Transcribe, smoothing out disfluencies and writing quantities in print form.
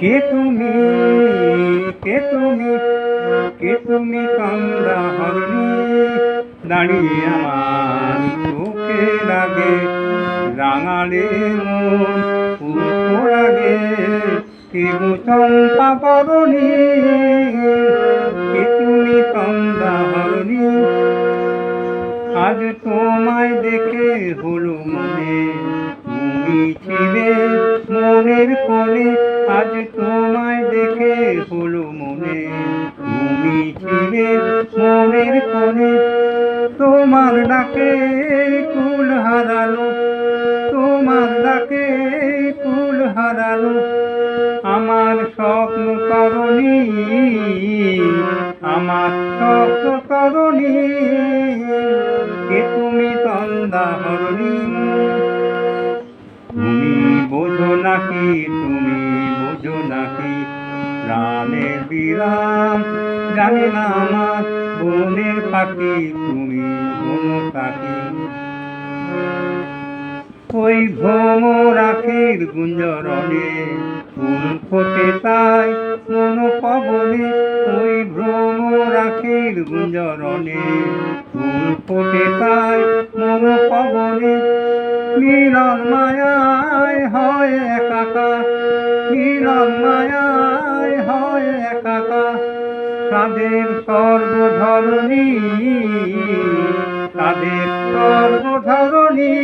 কে তুমি, কে তুমি, কে তুমি কান্দা হরণী, দাঁড়িয়ে আমার চোখের আগে রাঙালে মন ফুল আগে। কে গো চম্পা বরণী, কে তুমি কান্দা হরণী, আজ তোমায় দেখে হলো মনে তুমি ছিলে মনের কোণে। আজ তোমায় দেখে হলো মনে তুমি ছিলে মনের কোণে। তোমার ডাকে কুল হারালো, তোমার ডাকে কুল হারালো আমার স্বপ্ন তরণী, আমার স্বপ্ন তরণী। কে তুমি কান্দা হরণী, তুমি বোঝো নাকি, তুমি বোঝো নাকি প্রাণের বিরাম জানে না আমার বনের পাখি, তুমি বন পাখি। ওই ভ্রমর আখির গুঞ্জরণে ফুল ফোটে তাই মন পবনে। ওই ভ্রমর আখির গুঞ্জরণে ফুল ফোটে তাই মন পবনে। মিলন মায়ায় হয় একাকার, মিলন মায়ায় হয় একাকার তাদের সর্বধরণী, তাদের সর্বধরণী।